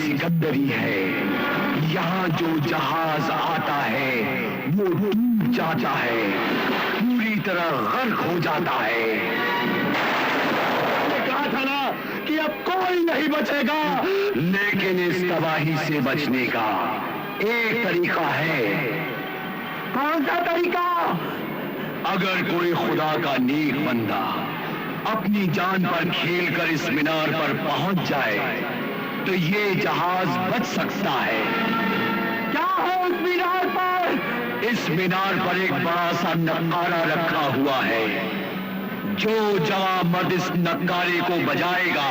सिकंदरी है। यहाँ जो जहाज आता है वो डूब जाता है, पूरी तरह गर्क हो जाता है। कहा था ना कि अब कोई नहीं बचेगा, लेकिन इस तबाही से बचने का एक तरीका है। कौन सा तरीका? अगर कोई खुदा का नेक बंदा अपनी जान पर खेलकर इस मीनार पर पहुंच जाए तो ये जहाज बच सकता है। क्या है उस मीनार पर? इस मीनार पर एक बड़ा सा नक्कारा रखा हुआ है। जो जवां मर्द इस नक्कारे को बजाएगा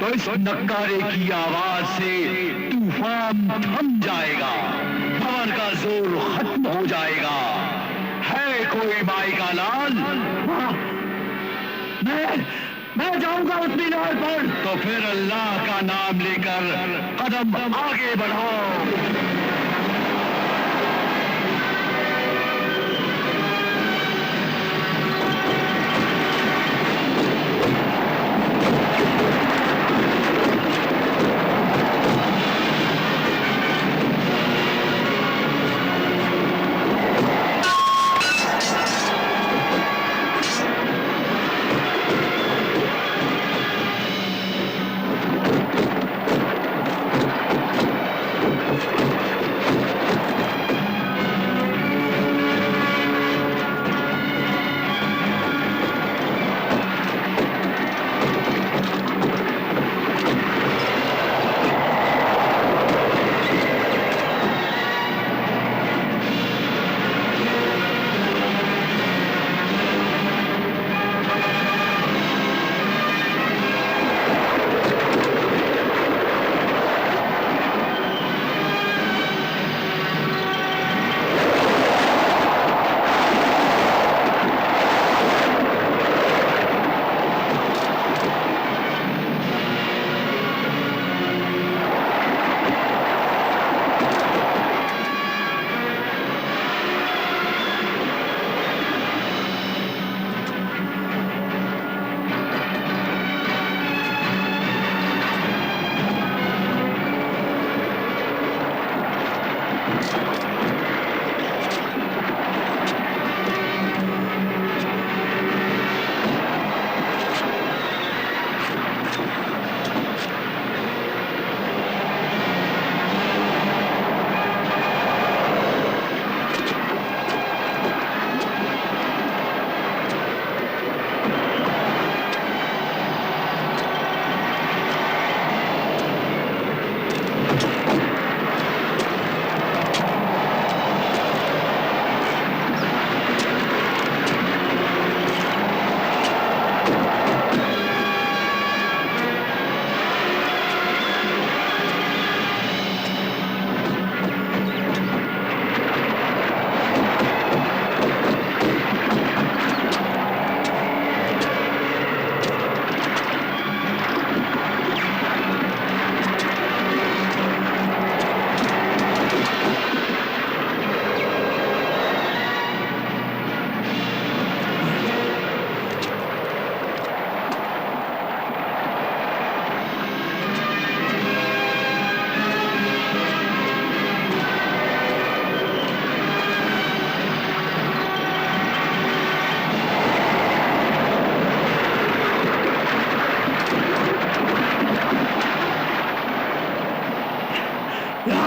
तो इस नक्कारे की आवाज से तूफान थम जाएगा, पवन का जोर खत्म हो जाएगा। है कोई माई का लाल? मैं जाऊंगा उस मीनार पर। तो फिर अल्लाह का नाम लेकर कदम आगे बढ़ाओ।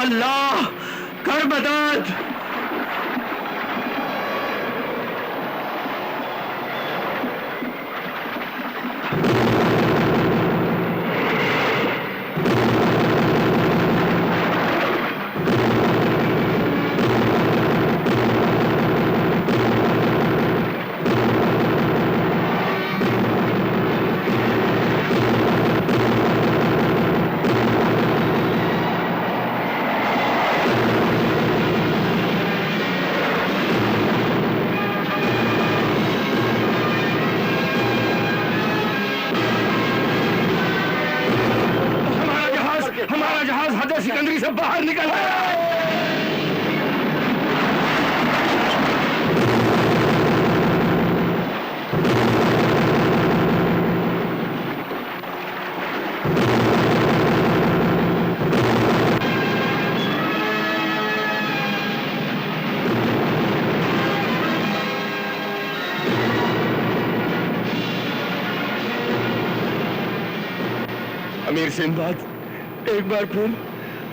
अल्लाह कर मदद। हमारा जहाज हद सिकंदरी से बाहर निकल आया है। सिंदबाद एक बार फिर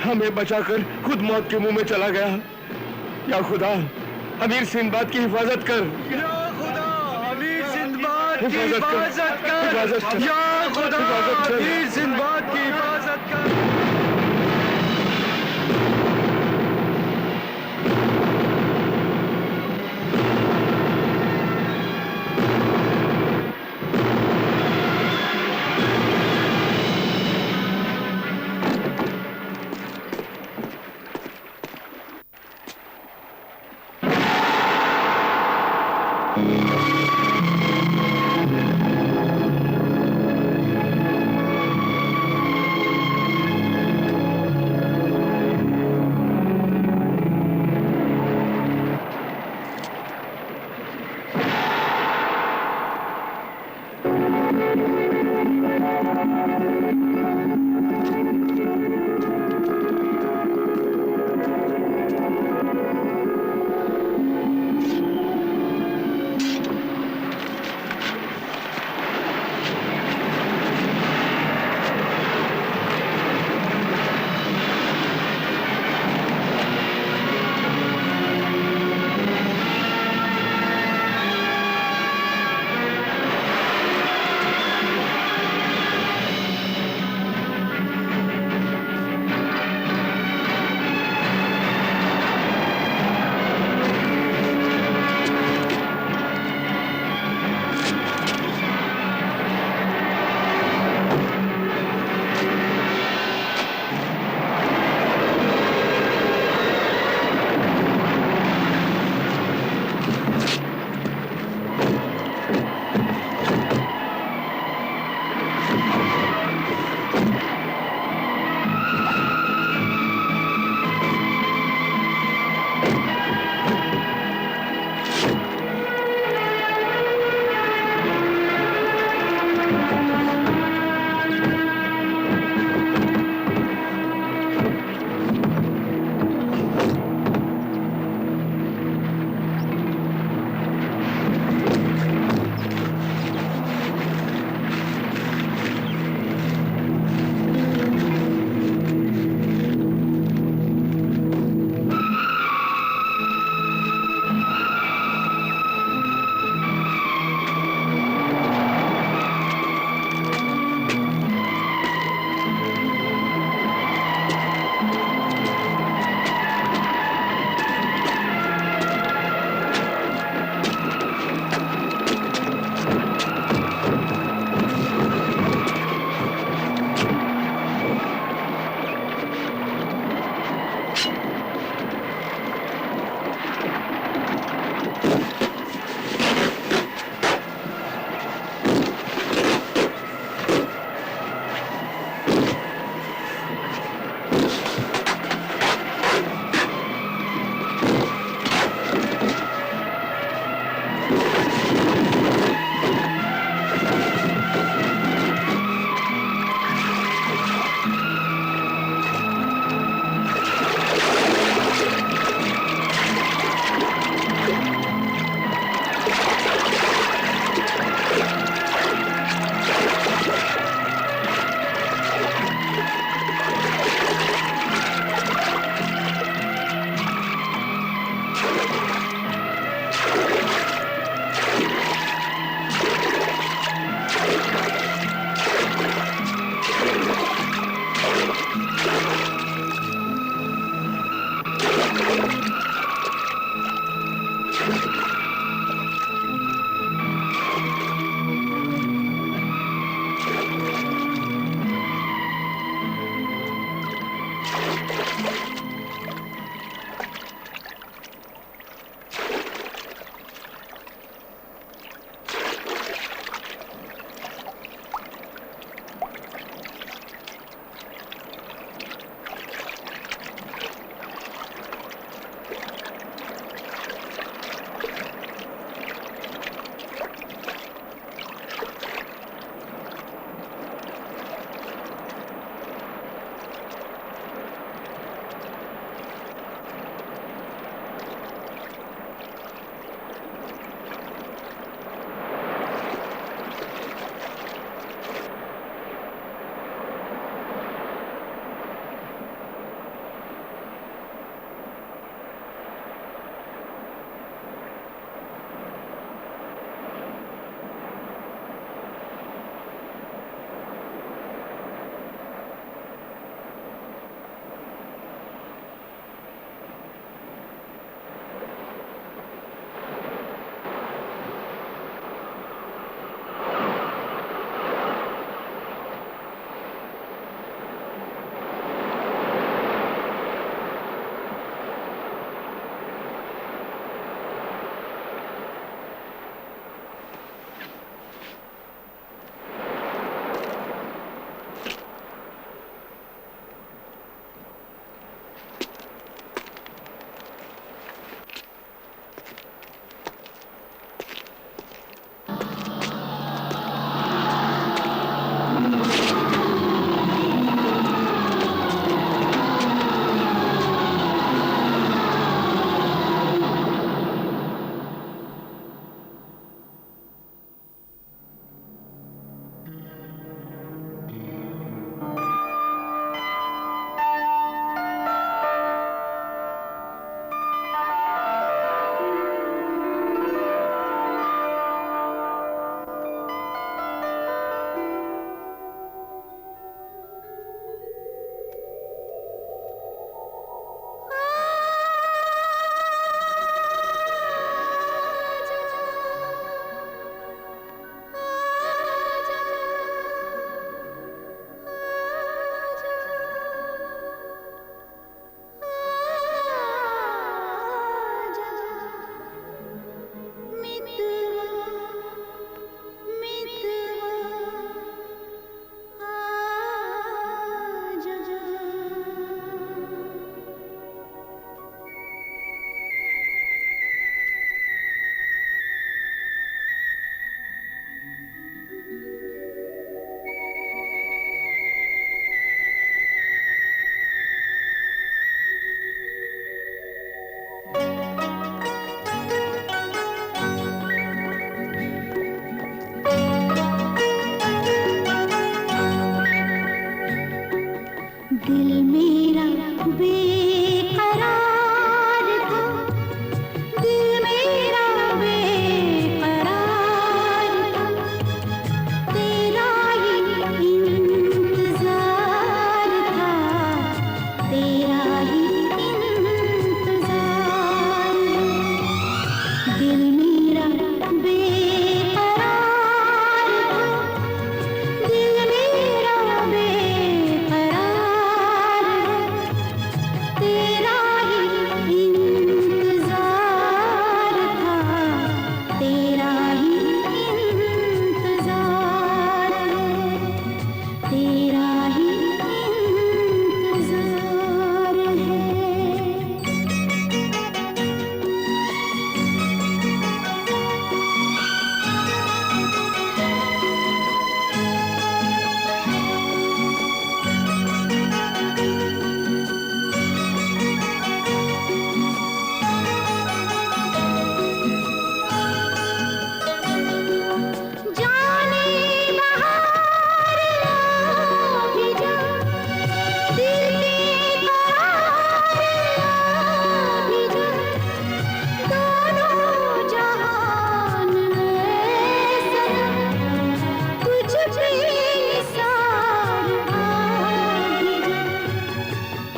हमें बचाकर खुद मौत के मुंह में चला गया। या खुदा, अमीर सिंदबाद की हिफाजत कर। या खुदा, अमीर सिंदबाद की हिफाजत कर। हिफाजत कर। या खुदा, अमीर सिंदबाद की हिफाजत कर।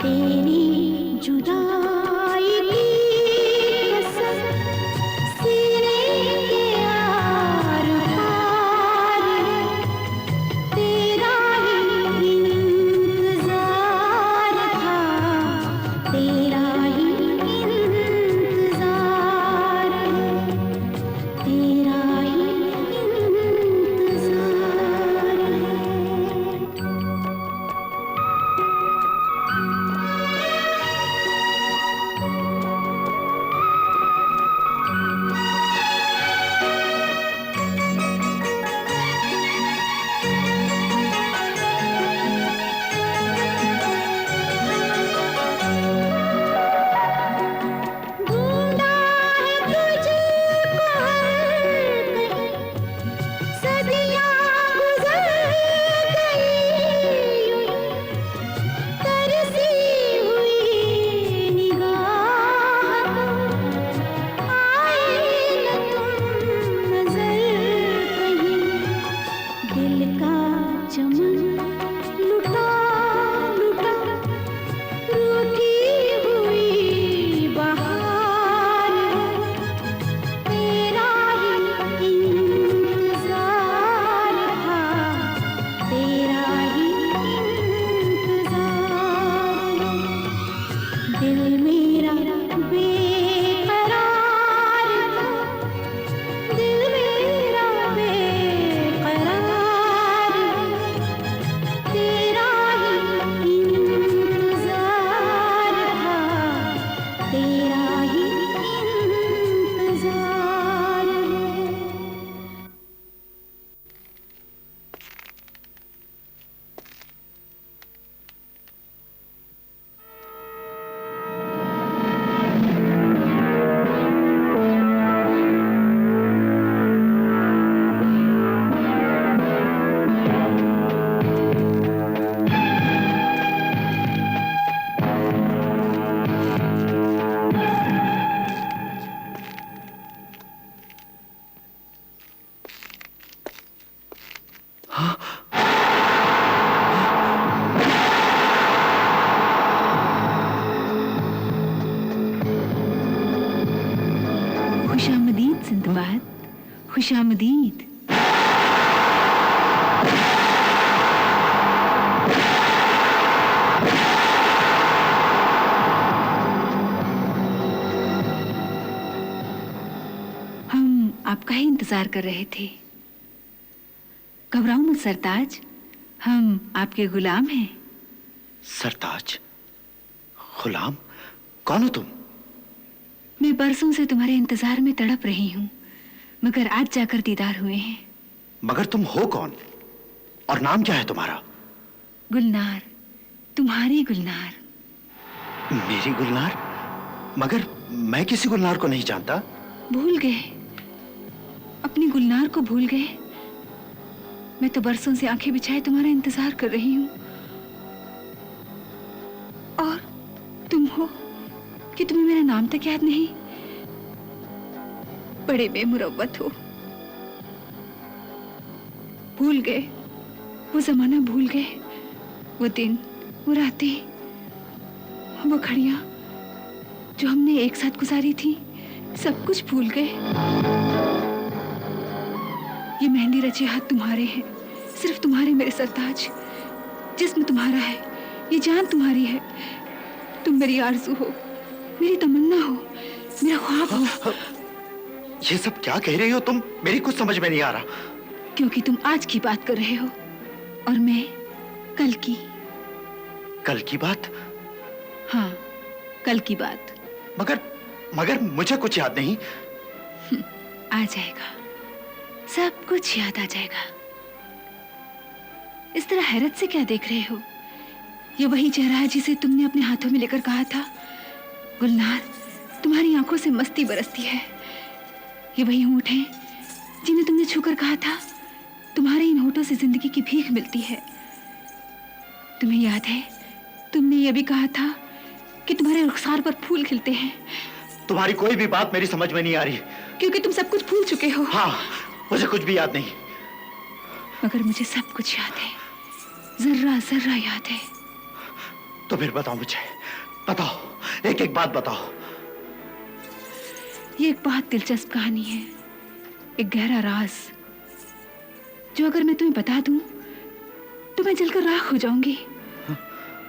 तेरी जुदाई की कसम सीने के आर पार है, तेरा ही इंतजार था, तेरा ही इंतजार है, तेरा ही इंतजार है। ढूंढा है तुझको हर कहीं, सदियां गुजर गई यूं, तरसी हुई निगाह को आए न तुम नजर कहीं, दिल का चमन लुटा लुटा रूठी हुई बहार है, तेरा ही इंतजार था, तेरा ही इंतजार है, दिल मेरा बेकरार था, दिल मेरा बेकरार है, तेरा ही इंतजार था, तेरा ही इंतजार है। खुशामदीद सिंदबाद, खुशामदीद। हम आपका ही इंतजार कर रहे थे। घबराओ मत सरताज, हम आपके गुलाम हैं। सरताज? गुलाम? कौन हो तुम? मैं बरसों से तुम्हारे इंतजार में तड़प रही हूँ, मगर आज जाकर दीदार हुए हैं। मगर तुम हो कौन और नाम क्या है तुम्हारा? गुलनार, तुम्हारी गुलनार। मेरी गुलनार? मगर मैं किसी गुलनार को नहीं जानता। भूल गए, अपनी गुलनार को भूल गए। मैं तो बरसों से आंखें बिछाए तुम्हारा इंतजार कर रही हूँ, और तुम हो कि तुम्हें मेरा नाम तक याद नहीं। बड़े बेमुरव्वत हो। भूल गए, वो जमाना भूल गए, वो दिन, वो रातें, वो घड़ियां जो हमने एक साथ गुजारी थी, सब कुछ भूल गए। ये मेहंदी रचे हाथ तुम्हारे हैं, सिर्फ तुम्हारे मेरे सरताज। जिस्म तुम्हारा है, ये जान तुम्हारी है। तुम मेरी आरज़ू हो, मेरी तमन्ना हो, मेरा ख्वाब हो। ये सब क्या कह रही हो तुम? मेरी कुछ समझ में नहीं आ रहा। क्योंकि तुम आज की बात कर रहे हो और मैं कल की। कल की बात? हाँ, कल की बात। मगर मुझे कुछ याद नहीं। आ जाएगा, सब कुछ याद आ जाएगा। इस तरह हैरत से क्या देख रहे हो? ये वही चेहरा है जिसे तुमने अपने हाथों में लेकर कहा था, गुलनार, तुम्हारी आंखों से मस्ती बरसती है। ये वही होंठ हैं जिन्हें तुमने छूकर कहा था, तुम्हारे इन होठों से जिंदगी की भीख मिलती है। तुम्हें याद है, तुमने ये भी कहा था कि तुम्हारे रुखसार पर फूल खिलते हैं। तुम्हारी कोई भी बात मेरी समझ में नहीं आ रही। क्योंकि तुम सब कुछ भूल चुके हो। हाँ, मुझे कुछ भी याद नहीं। मगर मुझे सब कुछ याद है, जर्रा जर्रा याद है। तो फिर बताओ मुझे, बताओ, एक एक बात बताओ। ये एक बहुत दिलचस्प कहानी है, एक गहरा राज, जो अगर मैं तुम्हें बता दूं तो मैं जलकर राख हो जाऊंगी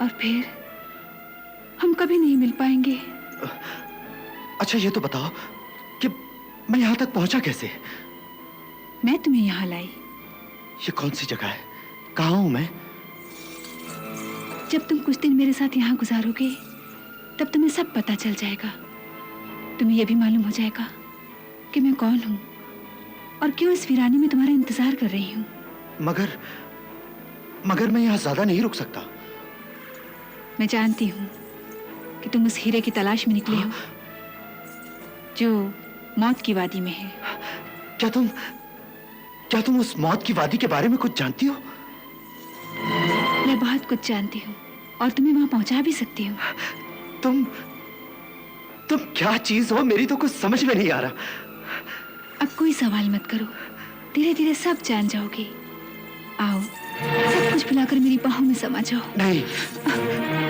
और फिर हम कभी नहीं मिल पाएंगे। अच्छा ये तो बताओ कि मैं यहां तक पहुंचा कैसे? मैं तुम्हें यहां लाई। ये कौन सी जगह है? कहां हूं मैं? जब तुम कुछ दिन मेरे साथ यहाँ गुजारोगे तब तुम्हें सब पता चल जाएगा। तुम्हें यह भी मालूम हो जाएगा कि मैं कौन हूँ और क्यों इस वीरानी में तुम्हारा इंतजार कर रही हूँ। मगर मैं यहाँ ज्यादा नहीं रुक सकता। मैं जानती हूँ कि तुम उस हीरे की तलाश में निकले हो जो मौत की वादी में है। क्या तुम उस मौत की वादी के बारे में कुछ जानती हो? मैं बहुत कुछ जानती हूँ और तुम्हें वहां पहुंचा भी सकती हूँ। तुम क्या चीज हो? मेरी तो कुछ समझ में नहीं आ रहा। अब कोई सवाल मत करो, धीरे धीरे सब जान जाओगे। आओ, सब कुछ भुलाकर मेरी बाहों में समा जाओ। नहीं,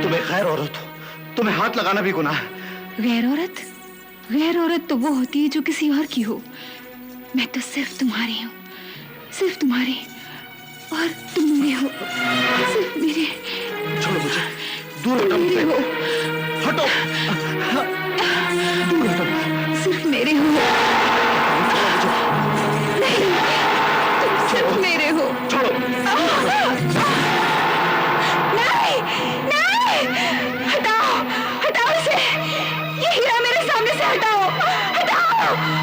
तुम एक गैर औरत हो, तुम्हें हाथ लगाना भी गुनाह है। गैर औरत? गैर औरत तो वो होती है जो किसी और की हो। मैं तो सिर्फ तुम्हारी हूँ, सिर्फ तुम्हारी, और तुम मेरे हो, सिर्फ मेरे। छोड़ो मुझे, दूर हटो मुझसे। हटो, दूर हटो। सिर्फ मेरे हो। नहीं, तुम सिर्फ मेरे हो। छोड़ो। नहीं, नहीं, हटाओ, हटाओ इसे। ये हीरा मेरे सामने से हटाओ, हटाओ।